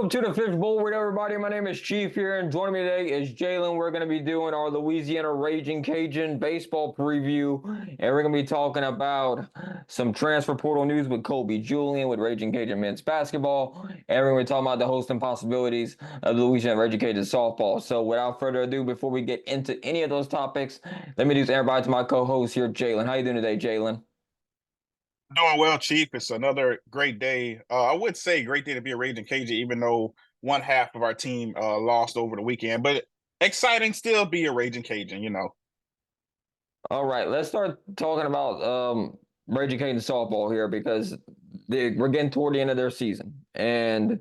Welcome to the Fishbowl with everybody. My name is Chief here, and joining me today is Jalen. We're going to be doing our Louisiana Ragin Cajun Baseball preview, and we're going to be talking about some transfer portal news with Kobe Julian with Ragin Cajun Men's Basketball, and we're going to be talking about the hosting possibilities of the Louisiana Ragin Cajuns Softball. So without further ado, before we get into any of those topics, let me introduce everybody to my co-host here, Jalen. How you doing today, Jalen? Doing well, Chief. It's another great day. I would say great day to be a Ragin Cajun, even though one half of our team lost over the weekend. But exciting still be a Ragin Cajun. All right, let's start talking about Ragin Cajuns Softball here because we're getting toward the end of their season. And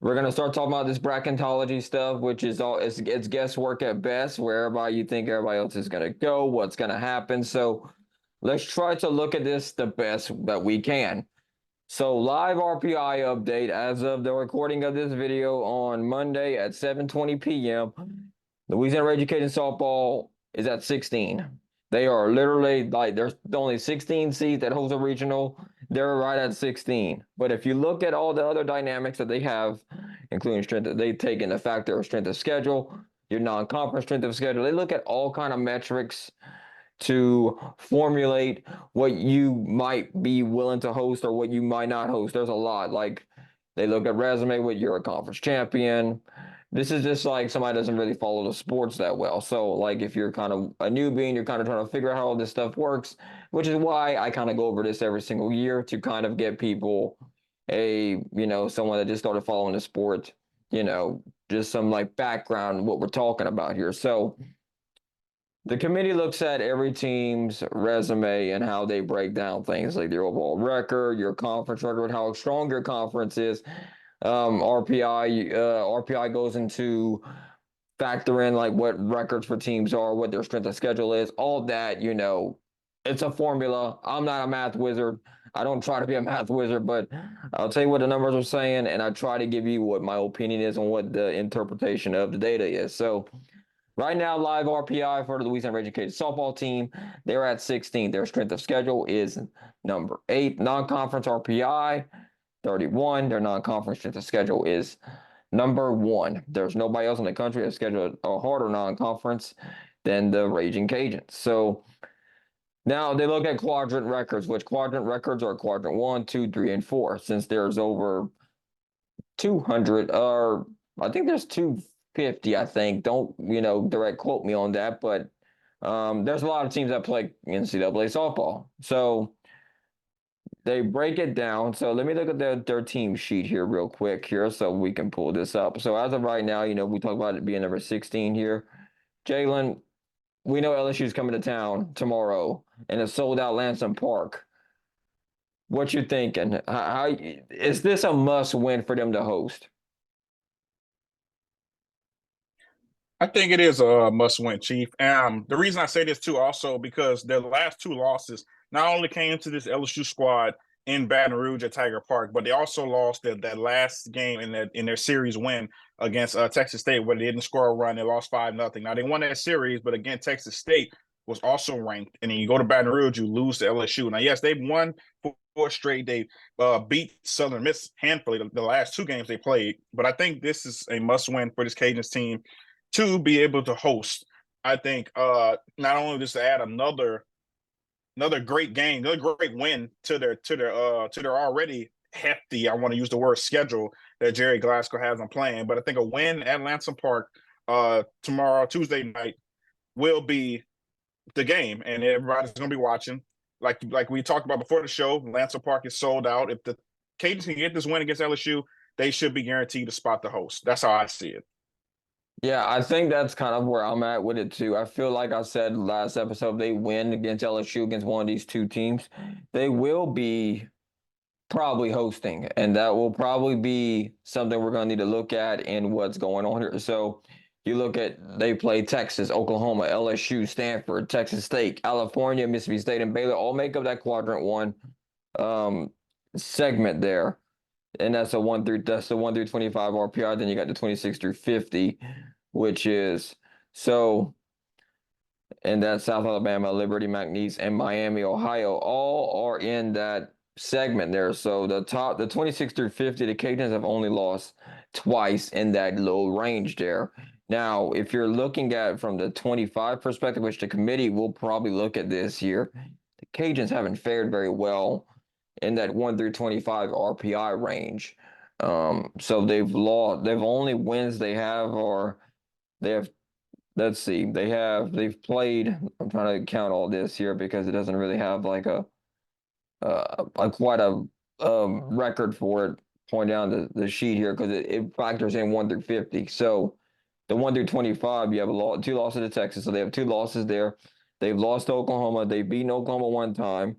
we're going to start talking about this bracketology stuff, which is it's guesswork at best, where you think everybody else is going to go, what's going to happen. So let's try to look at this the best that we can. So live RPI update as of the recording of this video on Monday at 7:20 p.m. Louisiana Ragin Cajuns Softball is at 16. They are literally there's only 16 seats that host a regional. They're right at 16. But if you look at all the other dynamics that they have, including strength, they take into factor strength of schedule, your non-conference strength of schedule. They look at all kind of metrics to formulate what you might be willing to host or what you might not host. There's a lot. Like they look at resume with you're a conference champion. This is just like somebody doesn't really follow the sports that well. So like if you're kind of a newbie and you're kind of trying to figure out how all this stuff works, which is why I kind of go over this every single year to kind of get people someone that just started following the sport, just some like background what we're talking about here. So the committee looks at every team's resume and how they break down things like their overall record, your conference record, how strong your conference is. RPI goes into factor in like what records for teams are, what their strength of schedule is, all that, it's a formula. I'm not a math wizard. I don't try to be a math wizard, but I'll tell you what the numbers are saying, and I try to give you what my opinion is on what the interpretation of the data is. So right now, live RPI for the Louisiana Ragin Cajuns softball team, they're at 16. Their strength of schedule is number 8. Non-conference RPI, 31. Their non-conference strength of schedule is number 1. There's nobody else in the country that's scheduled a harder non-conference than the Ragin Cajuns. So now they look at quadrant records, which quadrant records are quadrant 1, 2, 3, and 4. Since there's over 200, or I think there's 250, I think. Don't, direct quote me on that, but there's a lot of teams that play NCAA softball. So they break it down. So let me look at their team sheet here real quick here so we can pull this up. So as of right now, we talk about it being number 16 here. Jalen, we know LSU is coming to town tomorrow in a sold-out Lansing Park. What you thinking? How is this a must-win for them to host? I think it is a must-win, Chief. The reason I say this too, also because their last 2 losses not only came to this LSU squad in Baton Rouge at Tiger Park, but they also lost that last game in their series win against Texas State, where they didn't score a run. They lost 5-0. Now they won that series, but again, Texas State was also ranked, and then you go to Baton Rouge, you lose to LSU. Now, yes, they've won 4 straight. They beat Southern Miss handfully the last 2 games they played, but I think this is a must-win for this Cajuns team to be able to host. I think not only just to add another great game, another great win to their already hefty, I want to use the word schedule that Jerry Glasgow has on playing, but I think a win at Lansing Park tomorrow, Tuesday night, will be the game, and everybody's going to be watching. Like we talked about before the show, Lansing Park is sold out. If the Cajuns can get this win against LSU, they should be guaranteed to spot the host. That's how I see it. Yeah, I think that's kind of where I'm at with it too. I feel like I said last episode, they win against LSU against one of these 2 teams, they will be probably hosting, and that will probably be something we're going to need to look at in what's going on here. So you look at, they play Texas, Oklahoma, LSU, Stanford, Texas State, California, Mississippi State, and Baylor all make up that quadrant 1 segment there. And that's the 1 through 25 RPI. Then you got the 26 through 50, which is and that's South Alabama, Liberty, McNeese, and Miami, Ohio, all are in that segment there. So the 26 through 50, the Cajuns have only lost twice in that low range there. Now, if you're looking at from the 25 perspective, which the committee will probably look at this year, the Cajuns haven't fared very well in that 1 through 25 RPI range. So they've lost. They've only wins they have are they have. Let's see. They've played. I'm trying to count all this here because it doesn't really have like quite a record for it. Point down the sheet here because it factors in 1 through 50. So the 1 through 25, you have two losses to Texas, so they have two losses there. They've lost to Oklahoma. They've beaten Oklahoma one time.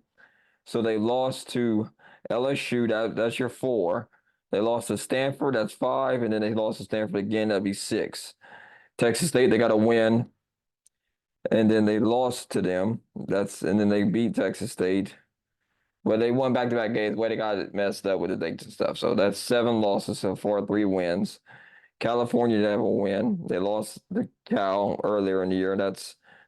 So they lost to LSU. That's your four. They lost to Stanford. That's five, and then they lost to Stanford again. That'd be six. Texas State, they got a win, and then they lost to them. And then they beat Texas State. Well, they won back-to-back games. The way they got it messed up with the dates and stuff. So that's seven losses so far, three wins. California didn't have a win. They lost the Cal earlier in the year.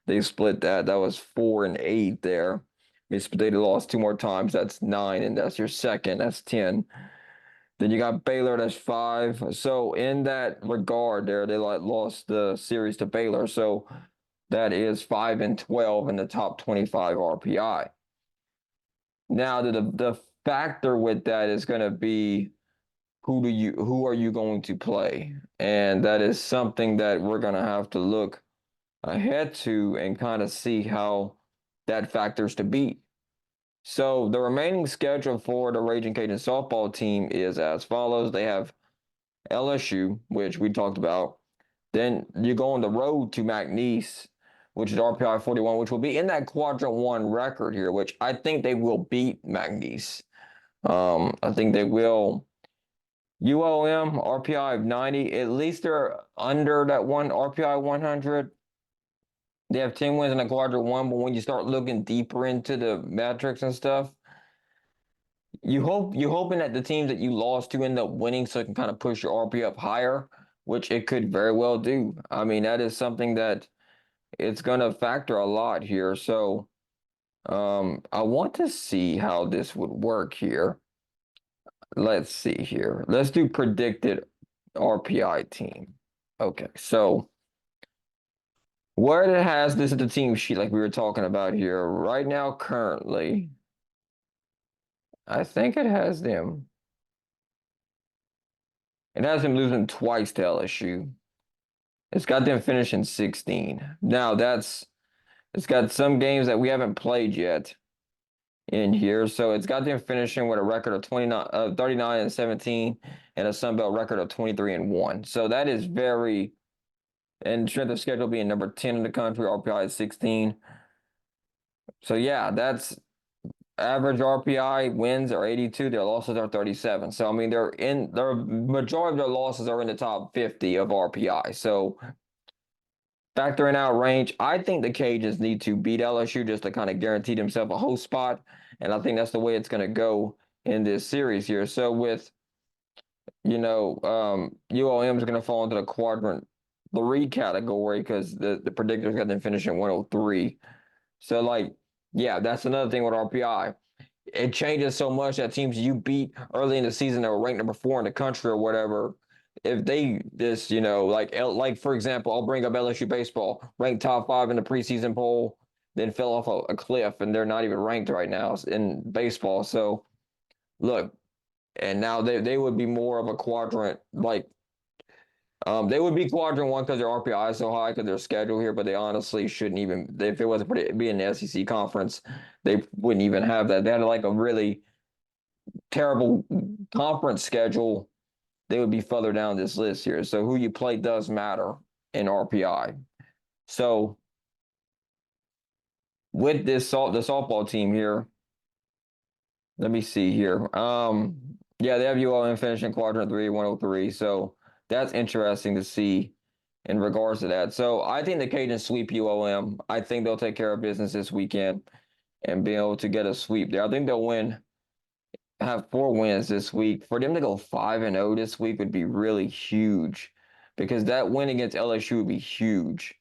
They split that. That was 4-8 there. They lost two more times. That's 9, and that's your second. That's 10. Then you got Baylor. That's 5. So in that regard, there they lost the series to Baylor. So that is 5-12 in the top 25 RPI. Now the factor with that is going to be who are you going to play? And that is something that we're going to have to look ahead to and kind of see how that factors to beat. So the remaining schedule for the Ragin Cajuns softball team is as follows. They have LSU, which we talked about. Then you go on the road to McNeese, which is RPI 41, which will be in that quadrant 1 record here, which I think they will beat McNeese. I think they will. ULM, RPI of 90. At least they're under that one RPI 100. They have 10 wins in the quadrant 1, but when you start looking deeper into the metrics and stuff, you're hoping that the teams that you lost to end up winning so it can kind of push your RPI up higher, which it could very well do. I mean, that is something that it's going to factor a lot here. So I want to see how this would work here. Let's see here. Let's do predicted RPI team. Okay, so where it has this at the team sheet, like we were talking about here, right now, currently, I think it has them. It has them losing twice to LSU. It's got them finishing 16. Now it's got some games that we haven't played yet in here. So it's got them finishing with a record of 39-17 and a Sun Belt record of 23-1. So that is very, and strength of schedule being number 10 in the country, RPI is 16. So yeah, that's average RPI. Wins are 82, their losses are 37. So I mean, their majority of their losses are in the top 50 of RPI. So factoring out range, I think the Cajuns need to beat LSU just to kind of guarantee themselves a host spot. And I think that's the way it's going to go in this series here. So with, ULM is going to fall into the quadrant 3 category because the predictors got them finishing 103. So yeah, that's another thing with RPI. It changes so much that teams you beat early in the season that were ranked number 4 in the country or whatever, if they just, like for example, I'll bring up LSU baseball, ranked top 5 in the preseason poll, then fell off a cliff, and they're not even ranked right now in baseball. So, look, and now they would be more of a quadrant, they would be quadrant 1 because their RPI is so high because their schedule here, but they honestly shouldn't even, if it wasn't be in the SEC conference, they wouldn't even have that. They had like a really terrible conference schedule. They would be further down this list here. So who you play does matter in RPI. So with the softball team here, let me see here. Yeah, they have ULM finishing quadrant 3, 103. So that's interesting to see in regards to that. So I think the Cajuns sweep ULM. I think they'll take care of business this weekend and be able to get a sweep there. I think they'll have 4 wins this week. For them to go 5-0 this week would be really huge because that win against LSU would be huge.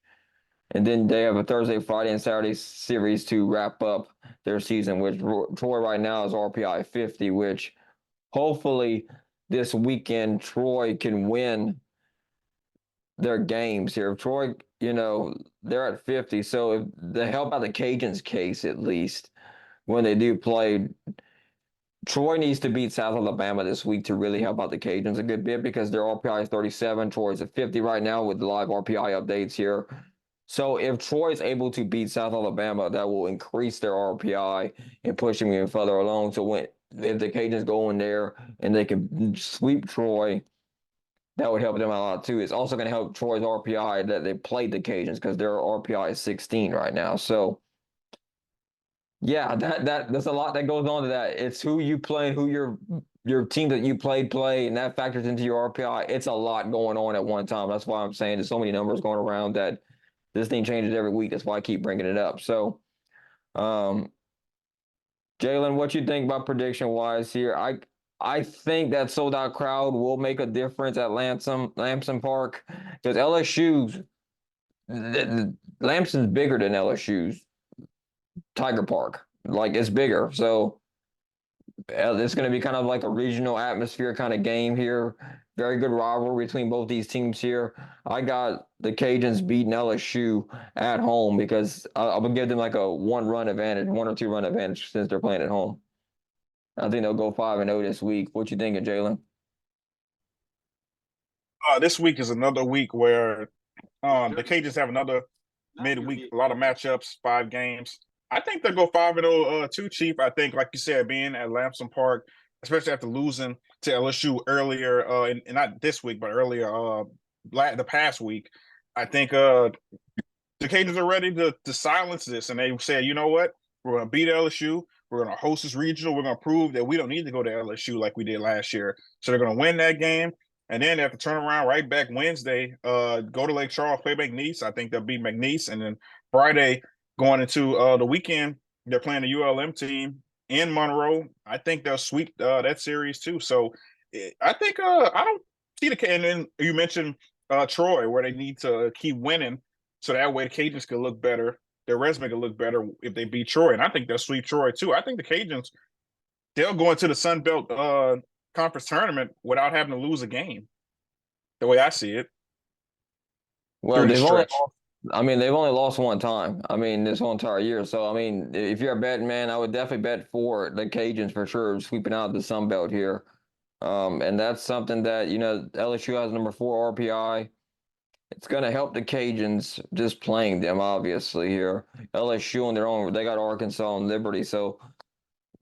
And then they have a Thursday, Friday, and Saturday series to wrap up their season, which Troy right now is RPI 50, which hopefully this weekend Troy can win their games here. If Troy, they're at 50. So if they help out the Cajuns case at least when they do play, Troy needs to beat South Alabama this week to really help out the Cajuns a good bit because their RPI is 37. Troy's at 50 right now with the live RPI updates here. So if Troy is able to beat South Alabama, that will increase their RPI and push them even further along. So if the Cajuns go in there and they can sweep Troy, that would help them out a lot too. It's also going to help Troy's RPI that they played the Cajuns because their RPI is 16 right now. So yeah, that's a lot that goes on to that. It's who you play, who your team that you play, and that factors into your RPI. It's a lot going on at one time. That's why I'm saying there's so many numbers going around that this thing changes every week. That's why I keep bringing it up. So, um, Jalen, what you think about prediction wise here? I think that sold out crowd will make a difference at Lamson Park because Lamson's bigger than LSU's Tiger Park. Like it's bigger. So it's going to be kind of like a regional atmosphere kind of game here. Very good rivalry between both these teams here. I got the Cajuns beating LSU at home because I'm going to give them like a 1 or 2 run advantage since they're playing at home. I think they'll go 5-0 this week. What you thinking, Jalen? This week is another week where the Cajuns have another midweek, a lot of matchups, 5 games. I think they'll go 5-0 too, Chief. I think, like you said, being at Lamson Park, especially after losing to LSU earlier, and not this week, but earlier, the past week, I think the Cajuns are ready to silence this. And they said, you know what? We're going to beat LSU. We're going to host this regional. We're going to prove that we don't need to go to LSU like we did last year. So they're going to win that game. And then they have to turn around right back Wednesday, go to Lake Charles, play McNeese. I think they'll beat McNeese. And then Friday, going into the weekend, they're playing the ULM team in Monroe. I think they'll sweep that series too. So I think I don't see the – and then you mentioned Troy, where they need to keep winning so that way the Cajuns can look better. Their resume can look better if they beat Troy. And I think they'll sweep Troy too. I think the Cajuns, they'll go into the Sun Belt conference tournament without having to lose a game, the way I see it. Well, they've only lost one time. I mean, this whole entire year. So, I mean, if you're a betting man, I would definitely bet for the Cajuns for sure, sweeping out the Sun Belt here. And that's something that, LSU has number 4 RPI. It's going to help the Cajuns just playing them, obviously, here. LSU on their own, they got Arkansas and Liberty. So,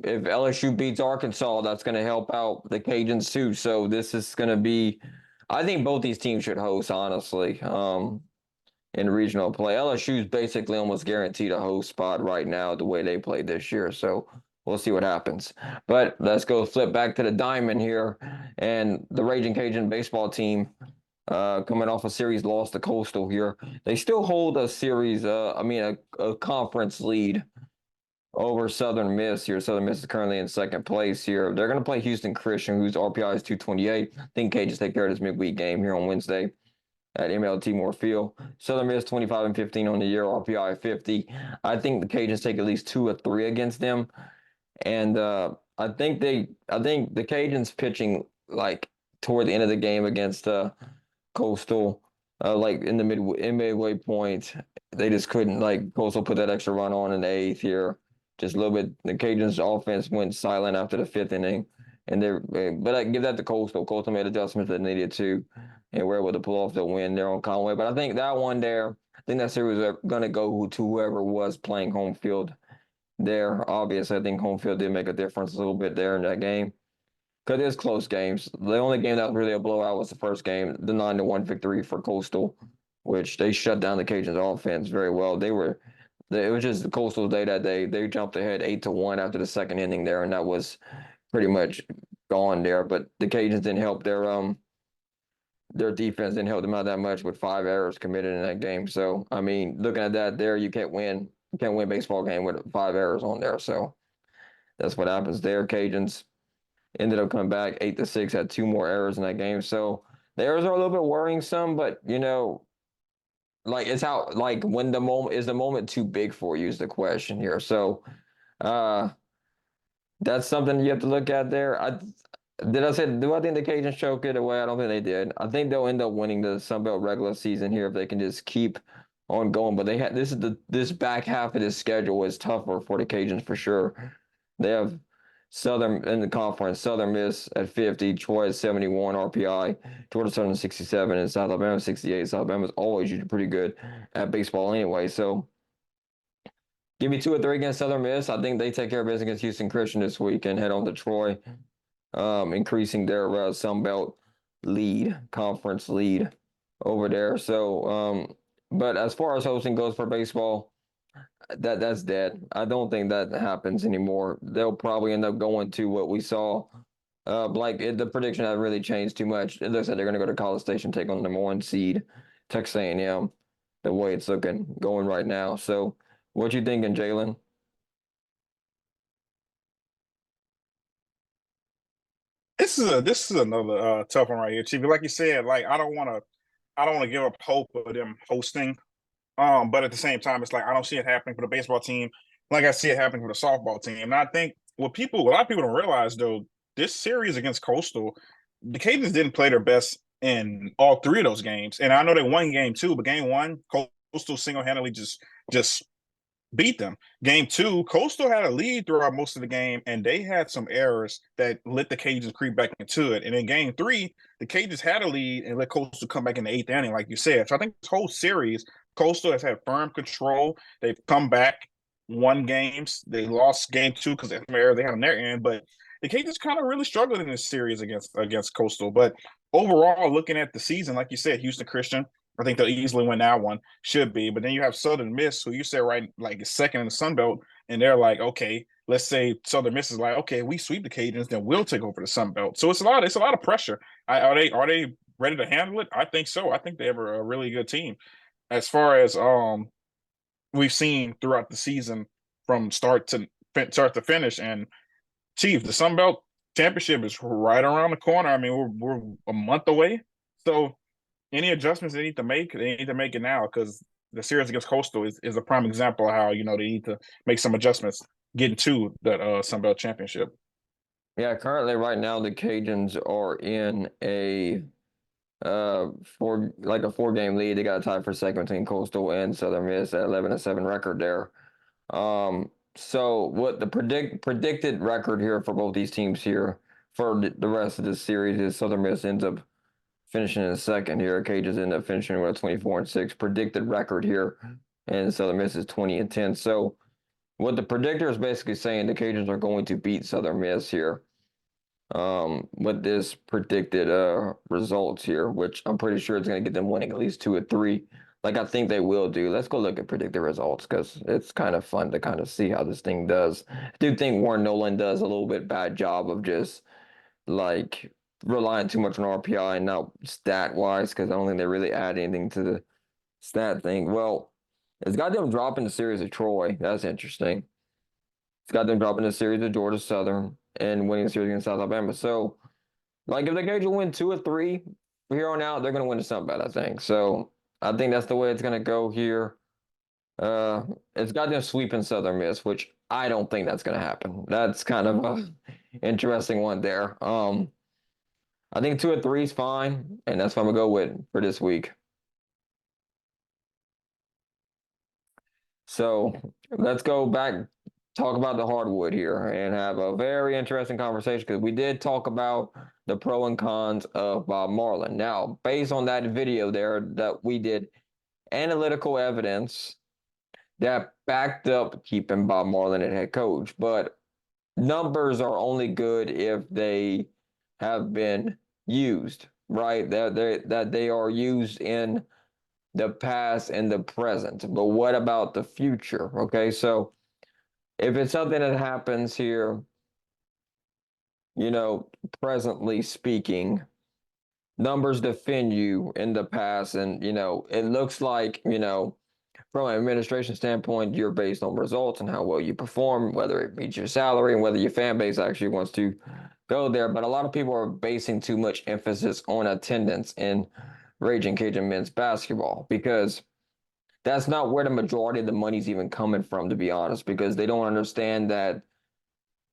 if LSU beats Arkansas, that's going to help out the Cajuns too. So this is going to be, I think both these teams should host, honestly, in regional play. LSU is basically almost guaranteed a host spot right now the way they played this year. So we'll see what happens. But let's go flip back to the diamond here. And the Ragin Cajun baseball team, coming off a series loss to Coastal here, they still hold a series, a conference lead over Southern Miss here. Southern Miss is currently in second place here. They're going to play Houston Christian, whose RPI is 228. I think Cajuns take care of this midweek game here on Wednesday at MLT Moore Field. Southern Miss 25-15 on the year, RPI 50. I think the Cajuns take at least 2 or 3 against them, and I think the Cajuns pitching like toward the end of the game against Coastal, like in the midway point, they just couldn't, like, Coastal put that extra run on in the 8th here. Just a little bit. The Cajuns' offense went silent after the 5th inning, but I give that to Coastal. Coastal made adjustments that needed to, and were able to pull off the win there on Conway. But I think that one there, I think that series was going to go to whoever was playing home field there. Obviously, I think home field did make a difference a little bit there in that game because it's close games. The only game that was really a blowout was the first game, the 9-1 victory for Coastal, which they shut down the Cajuns' offense very well. It was just the Coastal day that they jumped ahead 8-1 after the second inning there, and that was pretty much gone there. But the Cajuns didn't help their defense didn't help them out that much with 5 errors committed in that game. So I mean, looking at that there, you can't win a baseball game with 5 errors on there. So that's what happens there. Cajuns ended up coming back 8-6, had 2 more errors in that game. So the errors are a little bit worrying some, but like it's how like when the moment too big for you is the question here. So uh that's something you have to look at there. Do I think the Cajuns choke it away? I don't think they did. I think they'll end up winning the Sun Belt regular season here if they can just keep on going. But they had this back half of this schedule is tougher for the Cajuns for sure. They have Southern in the conference, Southern Miss at 50, Troy at 71 RPI, Georgia Southern 67, and South Alabama 68. South Alabama's always usually pretty good at baseball anyway. So give me 2 or 3 against Southern Miss. I think they take care of business against Houston Christian this week and head on to Troy, increasing their Sun Belt conference lead over there. So, but as far as hosting goes for baseball, that's dead. I don't think that happens anymore. They'll probably end up going to what we saw. The prediction hasn't really changed too much. It looks like they're going to go to College Station, take on the number 1 seed, Texas A&M, the way it's looking going right now. So, what you thinking, Jalen? This is another tough one right here, Chief. Like you said, like I don't want to give up hope of them hosting. But at the same time, it's like I don't see it happening for the baseball team, like I see it happening for the softball team. And I think a lot of people don't realize though, this series against Coastal, the Cajuns didn't play their best in all 3 of those games. And I know they won game 2, but game 1, Coastal single-handedly just beat them. Game 2, Coastal had a lead throughout most of the game, and they had some errors that let the Cajuns creep back into it. And in game 3, the Cajuns had a lead and let Coastal come back in the 8th inning, like you said. So I think this whole series, Coastal has had firm control. They've come back, won games. They lost game 2 because of some errors they had on their end, but the Cajuns kind of really struggled in this series against Coastal. But overall, looking at the season, like you said, Houston Christian, I think they'll easily win that one. Should be. But then you have Southern Miss, who you said right like is second in the Sun Belt, and they're like, okay, let's say Southern Miss is like, okay, we sweep the Cajuns, then we'll take over the Sun Belt. So it's a lot of pressure. Are they ready to handle it? I think so. I think they have a really good team. As far as we've seen throughout the season from start to finish, and Chief, the Sun Belt championship is right around the corner. I mean, we're a month away. So any adjustments they need to make it now because the series against Coastal is a prime example of how they need to make some adjustments getting to that Sun Belt championship. Yeah, currently right now the Cajuns are in a 4-game lead. They got a tie for second between Coastal and Southern Miss at 11-7 record there. So what the predicted record here for both these teams here for the rest of this series is Southern Miss ends up finishing in second here. Cajuns end up finishing with a 24-6 predicted record here, and Southern Miss is 20-10. So what the predictor is basically saying, the Cajuns are going to beat Southern Miss here. With this predicted results here, which I'm pretty sure it's going to get them winning at least 2 or 3, like I think they will do. Let's go look at predicted results because it's kind of fun to kind of see how this thing does. I do think Warren Nolan does a little bit bad job of just like relying too much on RPI and not stat wise, because I don't think they really add anything to the stat thing. Well, it's got them dropping the series of Troy. That's interesting. It's got them dropping the series of Georgia Southern and winning the series against South Alabama. So, like, if the Cajuns win 2 or 3 from here on out, they're going to win the Sun Belt, I think. So, I think that's the way it's going to go here. It's got them sweeping Southern Miss, which I don't think that's going to happen. That's kind of a interesting one there. I think 2 or 3 is fine, and that's what I'm gonna go with for this week. So let's go back, talk about the hardwood here, and have a very interesting conversation because we did talk about the pro and cons of Bob Marlin. Now, based on that video there that we did, analytical evidence that backed up keeping Bob Marlin at head coach, but numbers are only good if they have been used, right? That they are used in the past and the present. But what about the future? Okay, so if it's something that happens here, presently speaking, numbers defend you in the past, and it looks like, from an administration standpoint, you're based on results and how well you perform, whether it meets your salary and whether your fan base actually wants to go there. But a lot of people are basing too much emphasis on attendance in Ragin Cajun men's basketball because that's not where the majority of the money's even coming from, to be honest, because they don't understand that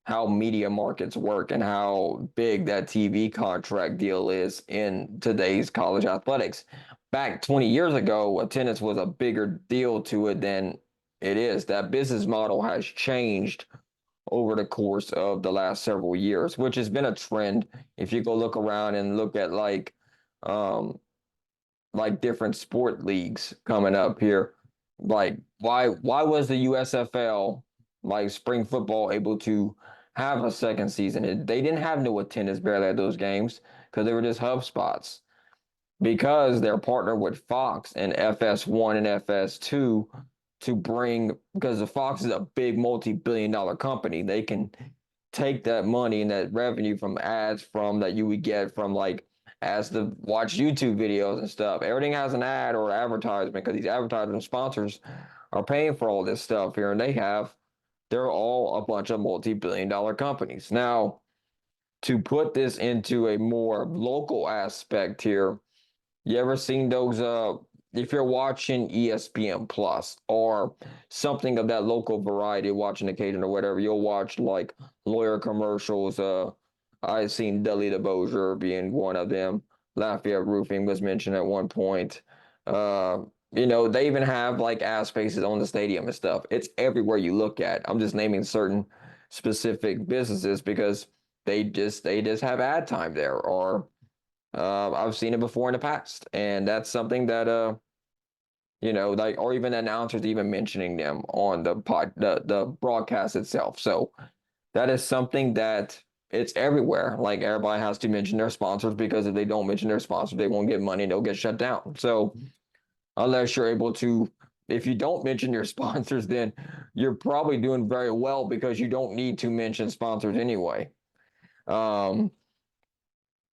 how media markets work and how big that TV contract deal is in today's college athletics. Back 20 years ago, attendance was a bigger deal to it than it is. That business model has changed over the course of the last several years, which has been a trend. If you go look around and look at um, like different sport leagues coming up here, like why was the USFL like spring football able to have a second season? They didn't have no attendance barely at those games because they were just hub spots because they're partnered with Fox and FS1 and FS2 to bring, because the Fox is a big multi-billion-dollar company. They can take that money and that revenue from ads from that you would get from like as to watch YouTube videos and stuff. Everything has an ad or advertisement because these advertisement sponsors are paying for all this stuff here, and they're all a bunch of multi-billion-dollar companies. Now, to put this into a more local aspect here, you ever seen those if you're watching ESPN Plus or something of that local variety, watching occasion or whatever, you'll watch like lawyer commercials. I've seen Dudley DeBosier being one of them. Lafayette Roofing was mentioned at one point. Uh, they even have like ad spaces on the stadium and stuff. It's everywhere you look at. I'm just naming certain specific businesses because they just have ad time there, or I've seen it before in the past, and that's something that like, or even announcers even mentioning them on the broadcast itself. So that is something that it's everywhere. Like everybody has to mention their sponsors because if they don't mention their sponsors, they won't get money and they'll get shut down. So unless you're able to, if you don't mention your sponsors, then you're probably doing very well because you don't need to mention sponsors anyway. Um,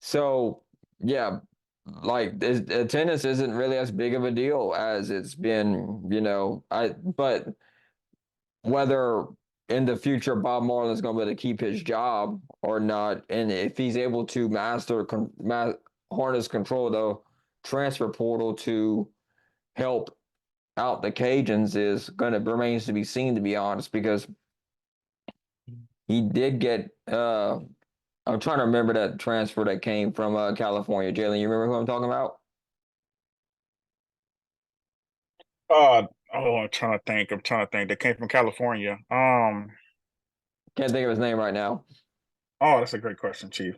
so yeah, like attendance isn't really as big of a deal as it's been, but whether in the future Bob Marlin's going to be able to keep his job or not, and if he's able to harness control of the transfer portal to help out the Cajuns is going to remains to be seen, to be honest, because he did get I'm trying to remember that transfer that came from California. Jalen, you remember who I'm talking about? I'm trying to think. I'm trying to think. They came from California. Can't think of his name right now. Oh, that's a great question, Chief.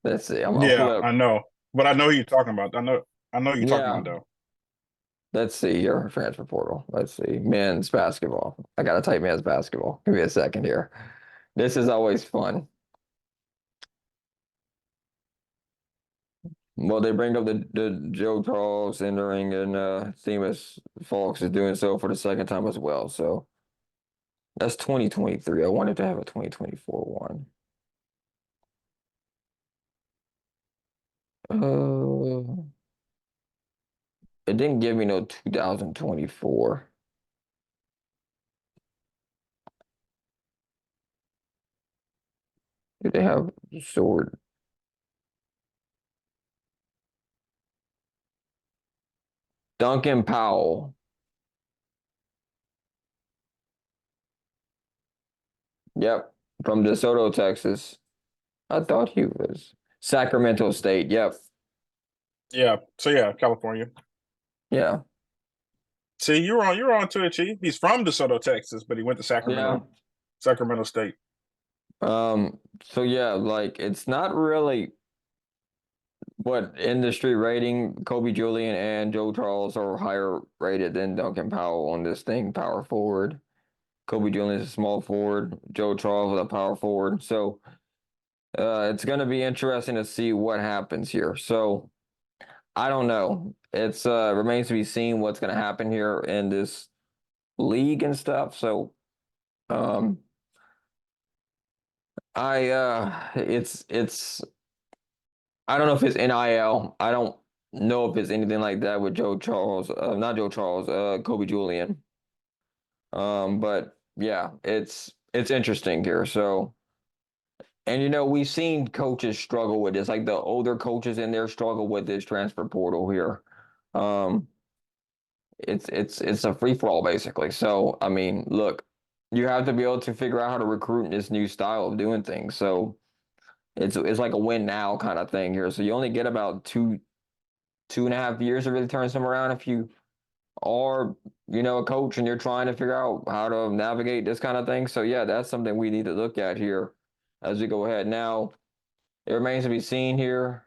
Let's see. I'll pull Yeah, up. I know. But I know who you're talking about. I know who you're talking Yeah. about though. Let's see your transfer portal. Let's see. Men's basketball. I gotta type men's basketball. Give me a second here. This is always fun. Well, they bring up the Joe Charles entering, and Themis Fox is doing so for the second time as well. So that's 2023. I wanted to have a 2024 one. It didn't give me no 2024. Did they have sword? Duncan Powell. Yep, from DeSoto, Texas. I thought he was Sacramento State. Yep. Yeah. So yeah, California. Yeah. See, you're on to it, Chief. He's from DeSoto, Texas, but he went to Yeah. Sacramento State. So yeah, like it's not really what industry rating. Kobe Julian and Joe Charles are higher rated than Duncan Powell on this thing, power forward. Kobe Julian is a small forward. Joe Charles is a power forward. So it's going to be interesting to see what happens here. So I don't know. It's remains to be seen what's going to happen here in this league and stuff. So um, it's I don't know if it's NIL. I don't know if it's anything like that with Joe Charles, not Joe Charles, Kobe Julian. But yeah, it's interesting here. So. And we've seen coaches struggle with this, like the older coaches in there struggle with this transfer portal here. Um, it's a free for all basically. So I mean, look, you have to be able to figure out how to recruit in this new style of doing things. So it's like a win now kind of thing here. So you only get about 2.5 years to really turn some around if you are, a coach and you're trying to figure out how to navigate this kind of thing. So yeah, that's something we need to look at here as we go ahead. Now, it remains to be seen here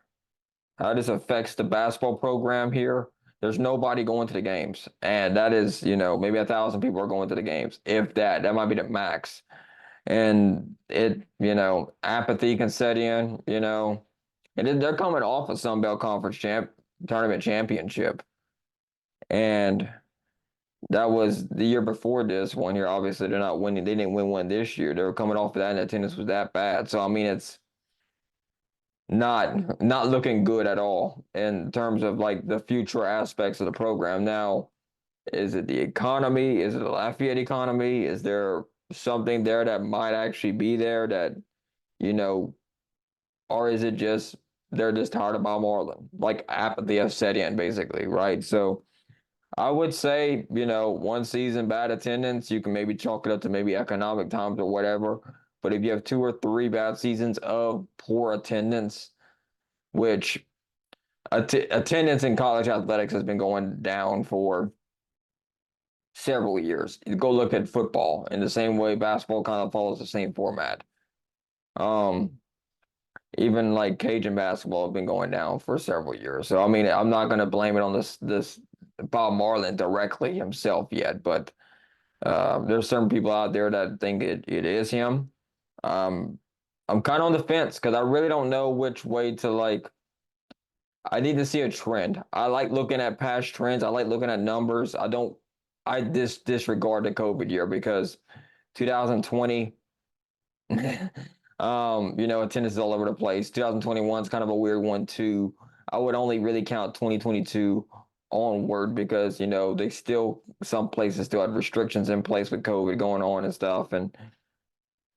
how this affects the basketball program here. There's nobody going to the games, and that is, maybe 1,000 people are going to the games. If that might be the max. And apathy can set in, and they're coming off a Sun Belt Conference tournament championship. And that was the year before this one here. Obviously, they're not winning. They didn't win one this year. They were coming off of that, and attendance was that bad. So I mean, it's not looking good at all in terms of like the future aspects of the program. Now, is it the economy? Is it the Lafayette economy? Is there something there that might actually be there that, you know, or is it just they're just tired of Bob Marlin? Like apathy has set in, basically, right? So I would say, one season bad attendance, you can maybe chalk it up to maybe economic times or whatever. But if you have 2 or 3 bad seasons of poor attendance, which attendance in college athletics has been going down for several years. You go look at football in the same way basketball kind of follows the same format. Um, Even like Cajun basketball have been going down for several years. So I mean, I'm not going to blame it on this Bob Marlin directly himself yet, but there's certain people out there that think it is him. Um, I'm kind of on the fence because I really don't know which way to like. I need to see a trend. I like looking at past trends. I like looking at numbers. I disregard the COVID year because 2020, attendance is all over the place. 2021 is kind of a weird one too. I would only really count 2022 onward because, they still, some places still had restrictions in place with COVID going on and stuff. And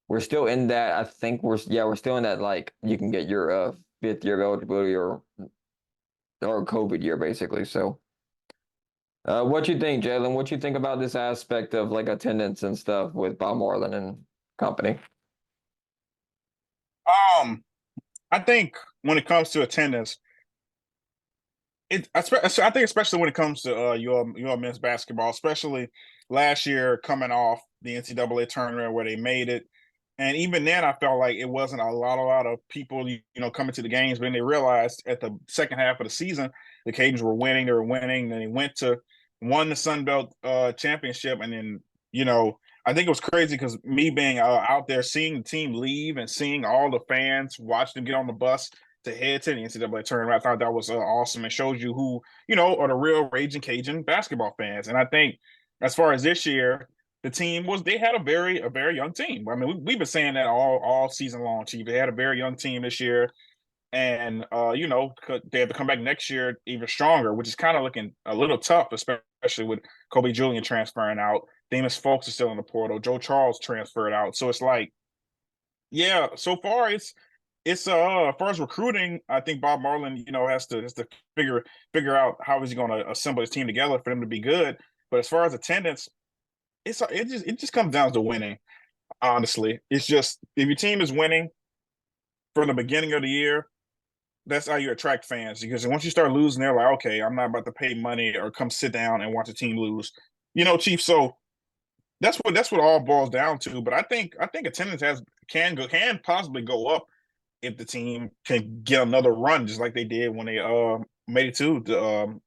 we're still in that. I think we're still in that, like, you can get your fifth year of eligibility or COVID year basically. So, what you think, Jalen? What you think about this aspect of like attendance and stuff with Bob Marlin and company? Um, I think when it comes to attendance, I think especially when it comes to your men's basketball, especially last year coming off the NCAA tournament where they made it, and even then I felt like it wasn't a lot of people coming to the games, but then they realized at the second half of the season the Cajuns were winning, and they won the Sun Belt championship, and then I think it was crazy because me being out there seeing the team leave and seeing all the fans watch them get on the bus to head to the NCAA tournament. I thought that was awesome. It shows you who, are the real Ragin Cajun basketball fans. And I think as far as this year, the team they had a very young team. I mean, we've been saying that all season long, Chief. They had a very young team this year. And they have to come back next year even stronger, which is kind of looking a little tough, especially with Kobe Julian transferring out. Demus Folks is still in the portal. Joe Charles transferred out. So it's like, yeah, so far it's as far as recruiting, I think Bob Marlin, has to figure out how he's going to assemble his team together for them to be good. But as far as attendance, it just comes down to winning. Honestly, it's just if your team is winning from the beginning of the year, that's how you attract fans. Because once you start losing, they're like, okay, I'm not about to pay money or come sit down and watch a team lose. Chief. So that's what all boils down to. But I think attendance can possibly go up if the team can get another run, just like they did when they made it to the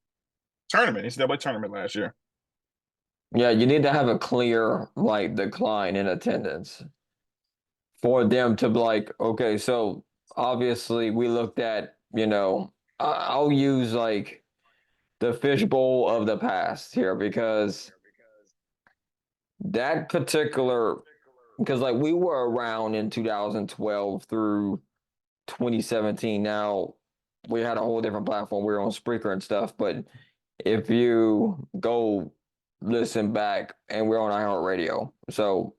tournament, NCAA tournament last year. Yeah, you need to have a clear like decline in attendance for them to be like, okay, so obviously we looked at, I'll use like the fishbowl of the past here because that particular because like we were around in 2012 through 2017. Now we had a whole different platform. We were on Spreaker and stuff, but if you go listen back, and we're on iHeartRadio, so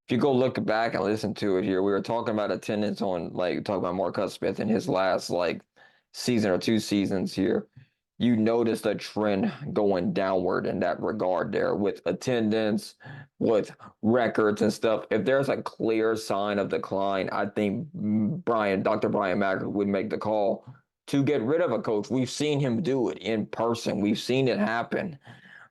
if you go look back and listen to it here, we were talking about attendance on like talking about Marcus Smith in his last like season or 2 seasons here. you notice a trend going downward in that regard there with attendance, with records and stuff. If there's a clear sign of decline, I think Dr. Brian Macker would make the call to get rid of a coach. We've seen him do it in person. We've seen it happen.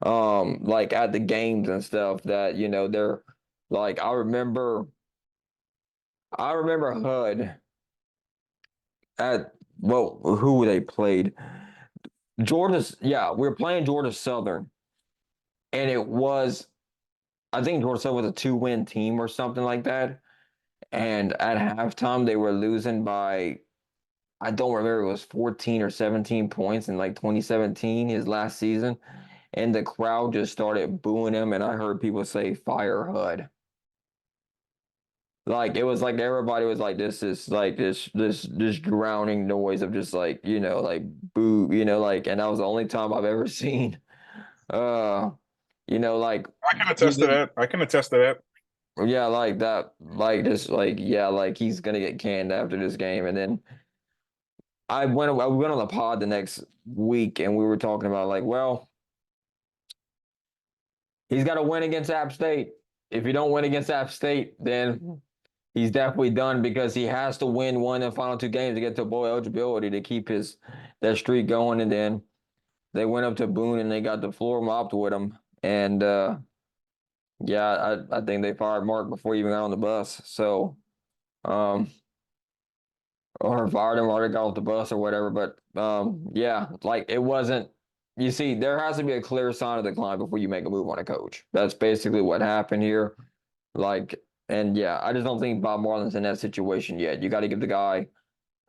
Like at the games and stuff that, they're like, I remember HUD at, well, who they played. Georgia's, yeah, we were playing Georgia Southern, and it was, I think Georgia Southern was a 2-win team or something like that. And at halftime, they were losing by, I don't remember, it was 14 or 17 points in like 2017, his last season. And the crowd just started booing him, and I heard people say, "Fire HUD." Like it was like everybody was like, this is like this drowning noise of just like, like boo, like, and that was the only time I've ever seen uh like I can attest to even, that. I can attest to that. yeah, like that, like just like, yeah, like he's gonna get canned after this game. And then we went on the pod the next week, and we were talking about like, well, he's got to win against App State. If you don't win against App State, then he's definitely done, because he has to win one of the final two games to get to bowl eligibility to keep that streak going. And then they went up to Boone and they got the floor mopped with him. And yeah, I think they fired Mark before he even got on the bus. So, um, or fired him or they got off the bus or whatever. But yeah, like it wasn't. You see, there has to be a clear sign of decline before you make a move on a coach. That's basically what happened here. Like, and yeah, I just don't think Bob Marlin's in that situation yet. You got to give the guy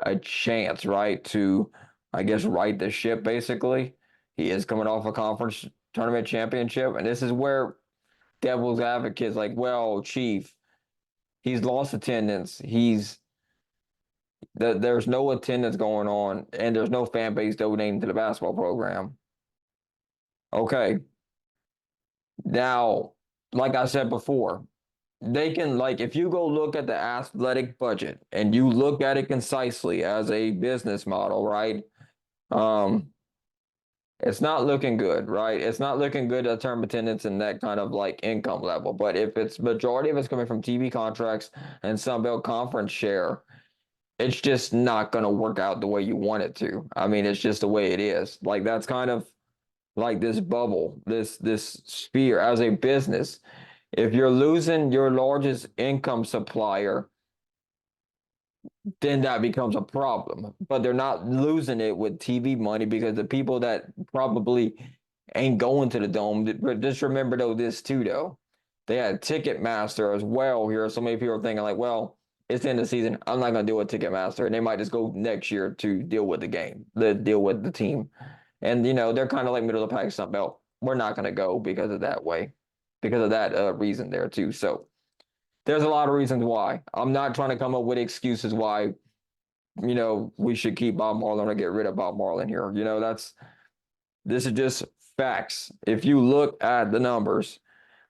a chance, right, to, I guess, right the ship, basically. He is coming off a conference tournament championship, and this is where devil's advocates like, well, Chief, he's lost attendance. There's no attendance going on, and there's no fan base donating to the basketball program. Okay. Now, like I said before, they can, like, if you go look at the athletic budget and you look at it concisely as a business model, right? Um, it's not looking good, right? It's not looking good at term attendance and that kind of like income level. But if it's majority of it's coming from TV contracts and Sun Belt Conference share, it's just not going to work out the way you want it to. I mean, it's just the way it is. Like that's kind of like this bubble, this sphere as a business. If you're losing your largest income supplier, then that becomes a problem. But they're not losing it with TV money, because the people that probably ain't going to the dome. But just remember though, this too though, they had Ticketmaster as well here. So many people are thinking like, well, it's the end of the season. I'm not going to deal with Ticketmaster, and they might just go next year to deal with the game, deal with the team. And they're kind of like middle of the pack Sun Belt. We're not going to go because of that way, because of that reason there too. So there's a lot of reasons why. I'm not trying to come up with excuses why, we should keep Bob Marlin or get rid of Bob Marlin here. This is just facts. If you look at the numbers,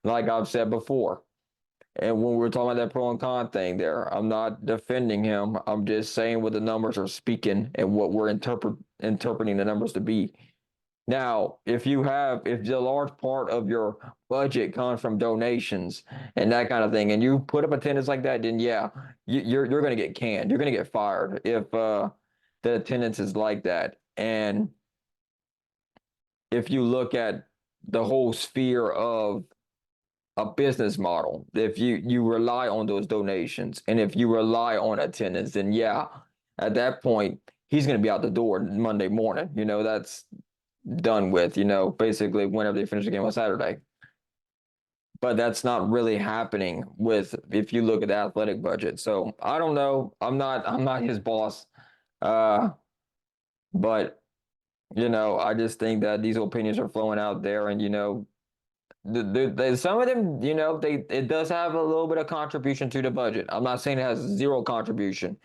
like I've said before, and when we were talking about that pro and con thing there, I'm not defending him. I'm just saying what the numbers are speaking and what we're interpreting the numbers to be. Now, if the large part of your budget comes from donations and that kind of thing, and you put up attendance like that, then yeah, you're going to get canned. You're going to get fired if the attendance is like that. And if you look at the whole sphere of a business model, if you rely on those donations and if you rely on attendance, then yeah, at that point he's going to be out the door Monday morning. That's done with, basically whenever they finish the game on Saturday. But that's not really happening if you look at the athletic budget. So I don't know. I'm not his boss. Uh, but I just think that these opinions are flowing out there, and some of them, it does have a little bit of contribution to the budget. I'm not saying it has zero contribution.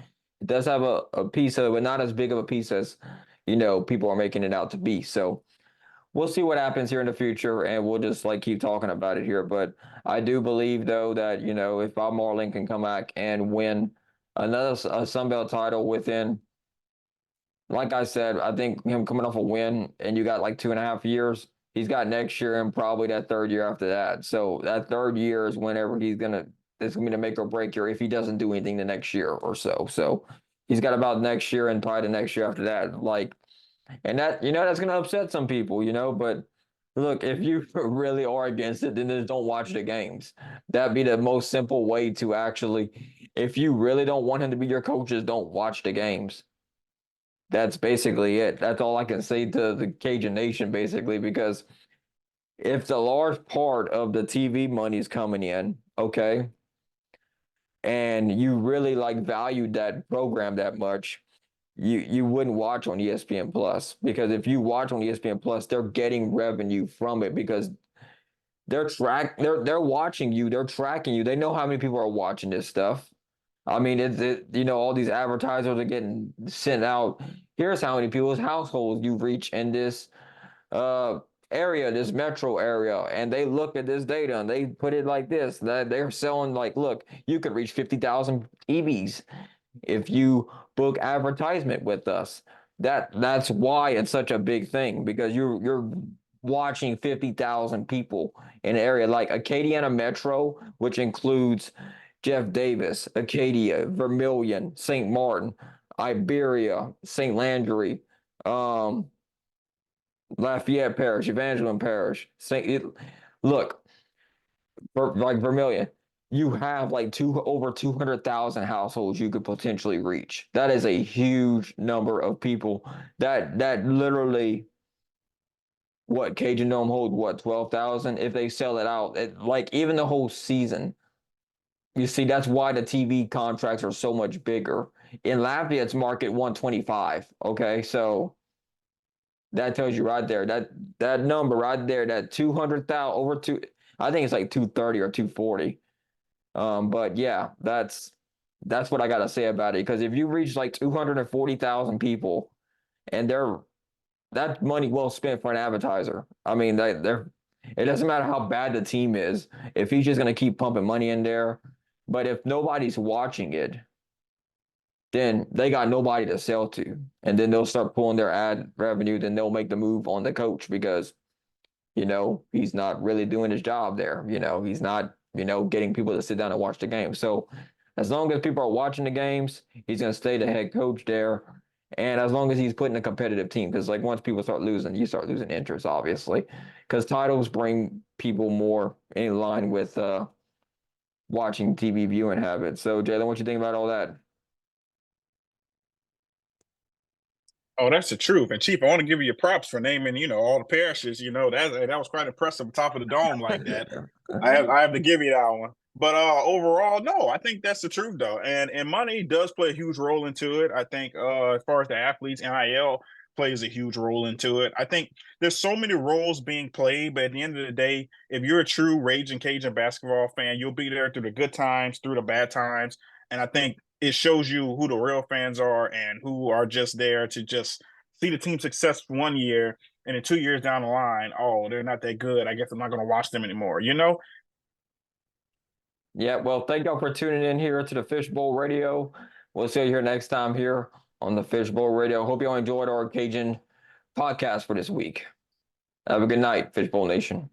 It does have a piece of it, but not as big of a piece as people are making it out to be. So we'll see what happens here in the future, and we'll just like keep talking about it here. But I do believe though that if Bob Marlin can come back and win another Sun Belt title within like I said, I think him coming off a win and you got like 2.5 years, he's got next year and probably that third year after that. So that third year is whenever it's gonna be the make or break year if he doesn't do anything the next year or so. So he's got about next year and probably the next year after that. Like, and that, that's gonna upset some people, but look, if you really are against it, then just don't watch the games. That'd be the most simple way to actually, if you really don't want him to be your coach, just don't watch the games. That's basically it. That's all I can say to the Cajun Nation, basically, because if the large part of the TV money is coming in, okay, and you really like valued that program that much, you wouldn't watch on ESPN Plus, because if you watch on ESPN Plus, they're getting revenue from it because they're watching you, they're tracking you, they know how many people are watching this stuff. I mean, all these advertisers are getting sent out. Here's how many people's households you reach in this uh area, this metro area, and they look at this data and they put it like this, that they're selling like, look, you could reach 50,000 EVs if you book advertisement with us. That's why it's such a big thing, because you're watching 50,000 people in an area like Acadiana Metro, which includes Jeff Davis, Acadia, Vermilion, St. Martin, Iberia, St. Landry, um, Lafayette Parish, Evangeline Parish. Look, for like Vermilion, you have like over 200,000 households you could potentially reach. That is a huge number of people. That literally, what, Cajun Dome holds what, 12,000 if they sell it out. Like even the whole season. You see, that's why the TV contracts are so much bigger. In Lafayette's market 125. Okay, so that tells you right there, that number right there, that 200,000 over two, I think it's like 230 or 240. But yeah, that's what I gotta say about it. Because if you reach like 240,000 people, and that money well spent for an advertiser. I mean, it doesn't matter how bad the team is, if he's just gonna keep pumping money in there. But if nobody's watching it, then they got nobody to sell to. And then they'll start pulling their ad revenue, then they'll make the move on the coach because, he's not really doing his job there. He's not, getting people to sit down and watch the game. So as long as people are watching the games, he's going to stay the head coach there. And as long as he's putting a competitive team, because like once people start losing, you start losing interest, obviously, because titles bring people more in line with watching TV viewing habits. So Jalen, what you think about all that? Oh, that's the truth. And Chief, I want to give you your props for naming, all the parishes. That was quite impressive, top of the dome like that. I have to give you that one. But overall, no, I think that's the truth though. And money does play a huge role into it. I think as far as the athletes, NIL plays a huge role into it. I think there's so many roles being played, but at the end of the day, if you're a true Ragin Cajun basketball fan, you'll be there through the good times, through the bad times. And I think it shows you who the real fans are and who are just there to just see the team success 1 year, and then 2 years down the line, oh, they're not that good. I guess I'm not going to watch them anymore. Yeah, well, thank y'all for tuning in here to the Fishbowl Radio. We'll see you here next time here on the Fishbowl Radio. Hope y'all enjoyed our Cajun podcast for this week. Have a good night, Fishbowl Nation.